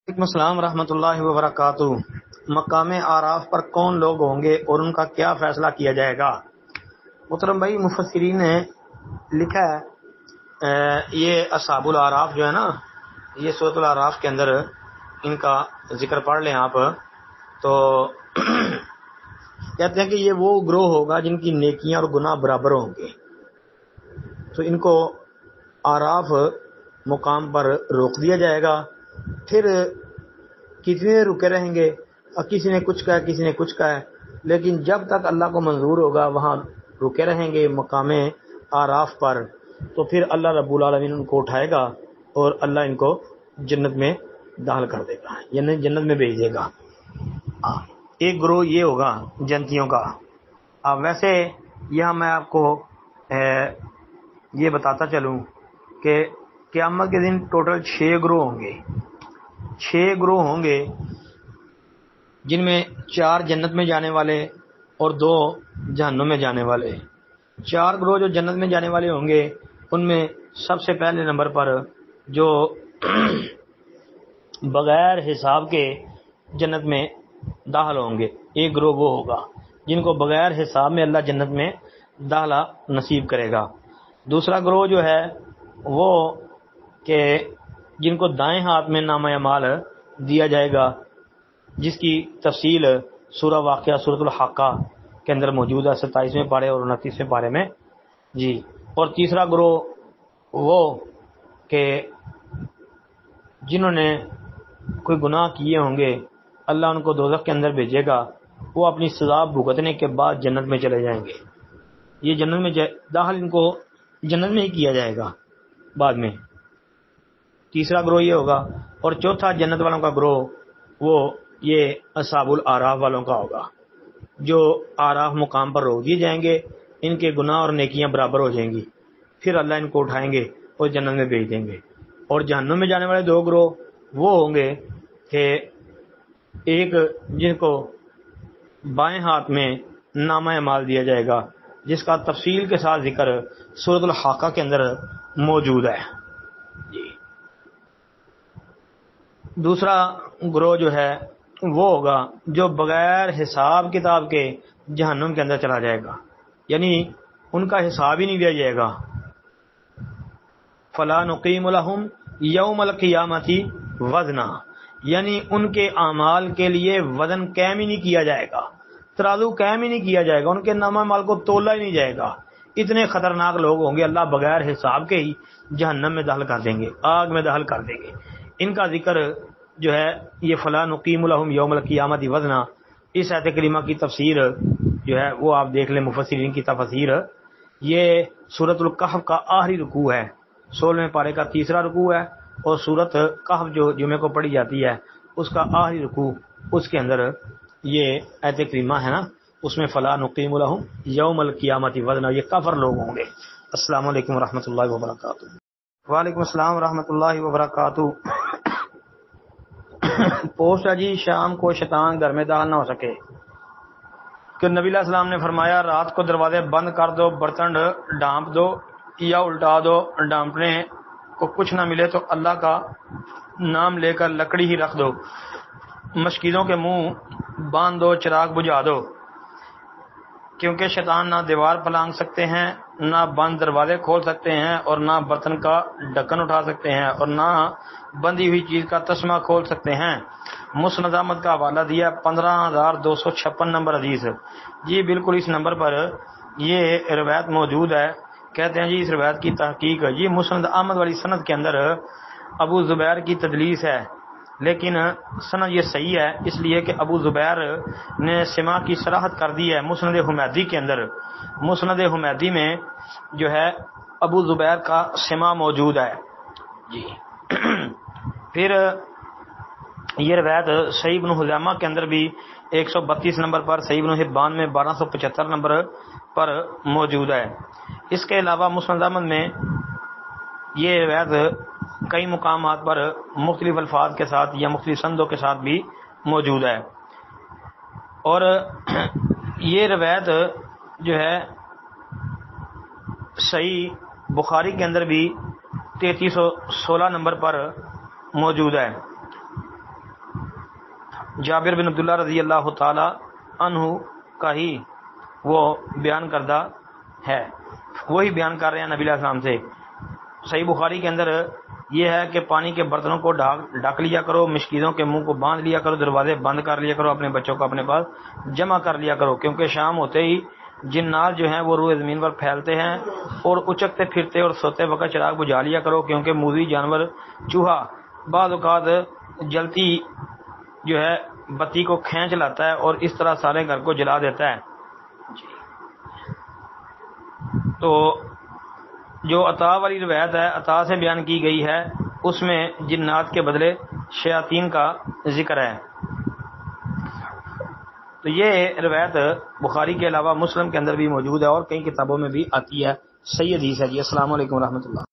وعلیکم السلام ورحمۃ اللہ وبرکاتہ۔ مقام اعراف پر کون لوگ ہوں گے اور ان کا کیا فیصلہ کیا جائے گا؟ محترم بھائی، مفسرین نے لکھا ہے یہ اصحاب الاعراف جو ہے نا، یہ سورۃ الاعراف کے اندر ان کا ذکر پڑھ لیں آپ تو کہتے ہیں کہ یہ وہ گروہ ہوگا جن کی نیکیاں اور گناہ برابر ہوں گے، تو ان کو اعراف مقام پر روک دیا جائے گا۔ پھر کتنے رکے رہیں گے، اور کسی نے کچھ کہا کسی نے کچھ کہا، لیکن جب تک اللہ کو منظور ہوگا وہاں رکے رہیں گے مقام اعراف پر، تو پھر اللہ رب العالمین ان کو اٹھائے گا اور اللہ ان کو جنت میں داخل کر دے گا، یعنی جنت میں بھیج دے گا۔ ایک گروہ یہ ہوگا جنتیوں کا۔ اب ویسے یہاں میں آپ کو یہ بتاتا چلوں کہ قیامت کے دن ٹوٹل 6 گروہ ہوں گے، 6 گروہ ہوں گے، جن میں 4 جنت میں جانے والے اور 2 جہنم میں جانے والے۔ 4 گروہ جو جنت میں جانے والے ہوں گے، ان میں سب سے پہلے نمبر پر جو بغیر حساب کے جنت میں داخل ہوں گے، ایک گروہ وہ ہوگا جن کو بغیر حساب میں اللہ جنت میں داخلہ نصیب کرے گا۔ دوسرا گروہ جو ہے وہ کہ جن کو دائیں ہاتھ میں نامہ اعمال دیا جائے گا، جس کی تفصیل سورہ واقعہ سورۃ الحاقہ کے اندر موجود ہے، 27ویں پارے اور 29ویں پارے میں جی۔ اور تیسرا گروہ وہ کہ جنہوں نے کوئی گناہ کیے ہوں گے، اللہ ان کو دوزخ کے اندر بھیجے گا، وہ اپنی سزا بھگتنے کے بعد جنت میں چلے جائیں گے۔ یہ جنت میں داخل ان کو جنت میں ہی کیا جائے گا بعد میں۔ تیسرا گروہ یہ ہوگا، اور چوتھا جنت والوں کا گروہ وہ یہ اصحاب الاعراف والوں کا ہوگا، جو اعراف مقام پر روک دیے جائیں گے، ان کے گناہ اور نیکیاں برابر ہو جائیں گی، پھر اللہ ان کو اٹھائیں گے اور جنت میں بھیج دیں گے۔ اور جہنم میں جانے والے 2 گروہ وہ ہوں گے کہ ایک جن کو بائیں ہاتھ میں نامہ اعمال دیا جائے گا، جس کا تفصیل کے ساتھ ذکر سورۃ الحاقہ کے اندر موجود ہے جی۔ دوسرا گروہ جو ہے وہ ہوگا جو بغیر حساب کتاب کے جہنم کے اندر چلا جائے گا، یعنی ان کا حساب ہی نہیں لیا جائے گا۔ فلا نقیم لہم یوم القیامت وزنا، یعنی ان کے اعمال کے لیے وزن قائم ہی نہیں کیا جائے گا، ترازو قائم ہی نہیں کیا جائے گا، ان کے نامہ اعمال کو تولا ہی نہیں جائے گا۔ اتنے خطرناک لوگ ہوں گے، اللہ بغیر حساب کے ہی جہنم میں داخل کر دیں گے، آگ میں داخل کر دیں گے۔ ان کا ذکر جو ہے یہ فلا نقیم لہم یوم القیامت وزنا، اس آیت کریمہ کی تفسیر جو ہے وہ آپ دیکھ لیں، مفسرین کی تفسیر۔ یہ سورۃ الکہف کا آخری رکوع ہے، 16ویں پارے کا تیسرا رکوع ہے، اور سورۃ کہف جو جمعے کو پڑھی جاتی ہے اس کا آخری رکوع، اس کے اندر یہ آیت کریمہ ہے نا، اس میں فلا نقیم لہم یوم القیامت وزنا، یہ کافر لوگ ہوں گے۔ السلام علیکم ورحمۃ اللہ وبرکاتہ۔ وعلیکم السلام ورحمۃ اللہ وبرکاتہ۔ پوسٹ ہے جی، شام کو شیطان گھر میں داخل نہ ہو سکے، کہ نبی علیہ السلام نے فرمایا رات کو دروازے بند کر دو، برتن ڈھانپ دو یا الٹا دو، ڈھانپنے کو کچھ نہ ملے تو اللہ کا نام لے کر لکڑی ہی رکھ دو، مشکیزوں کے منہ باندھ دو، چراغ بجھا دو، کیونکہ شیطان نہ دیوار پلانگ سکتے ہیں، نہ بند دروازے کھول سکتے ہیں، اور نہ برتن کا ڈھکن اٹھا سکتے ہیں، اور نہ بندی ہوئی چیز کا تسمہ کھول سکتے ہیں۔ مسند احمد کا حوالہ دیا 15256 نمبر حدیث جی، بالکل اس نمبر پر یہ روایت موجود ہے۔ کہتے ہیں جی اس روایت کی تحقیق یہ مسند احمد والی سند کے اندر ابو زبیر کی تدلیس ہے، لیکن سند یہ صحیح ہے اس لیے کہ ابو زبیر نے سما کی صراحت کر دی ہے مسند حمیدی کے اندر۔ مسند حمیدی میں جو ہے ابو زبیر کا سما موجود ہے جی۔ پھر یہ روایت صحیح ابن خزیمہ کے اندر بھی 132 نمبر پر، صحیح ابن حبان میں 1275 نمبر پر موجود ہے۔ اس کے علاوہ مسند احمد میں یہ روایت کئی مقامات پر مختلف الفاظ کے ساتھ یا مختلف سندوں کے ساتھ بھی موجود ہے، اور یہ روایت جو ہے صحیح بخاری کے اندر بھی 3316 نمبر پر موجود ہے۔ جابر بن عبداللہ رضی اللہ تعالی عنہ کا ہی وہ بیان کردہ ہے، وہی بیان کر رہے ہیں نبی علیہ السلام سے۔ صحیح بخاری کے اندر یہ ہے کہ پانی کے برتنوں کو ڈھک لیا کرو، مشکیزوں کے منہ کو باندھ لیا کرو، دروازے بند کر لیا کرو، اپنے بچوں کو اپنے پاس جمع کر لیا کرو، کیونکہ شام ہوتے ہی جنات جو ہیں وہ روئے زمین پر پھیلتے ہیں، اور اچکتے پھرتے اور سوتے وقت چراغ بجھا لیا کرو، کیونکہ موذی جانور چوہا بعض اوقات جلتی جو ہے بتی کو کھینچ لاتا ہے اور اس طرح سارے گھر کو جلا دیتا ہے۔ تو جو عطا والی روایت ہے، عطا سے بیان کی گئی ہے، اس میں جنات کے بدلے شیاطین کا ذکر ہے۔ تو یہ روایت بخاری کے علاوہ مسلم کے اندر بھی موجود ہے اور کئی کتابوں میں بھی آتی ہے۔ صحیح حدیث ہے جی۔ السلام علیکم ورحمۃ اللہ۔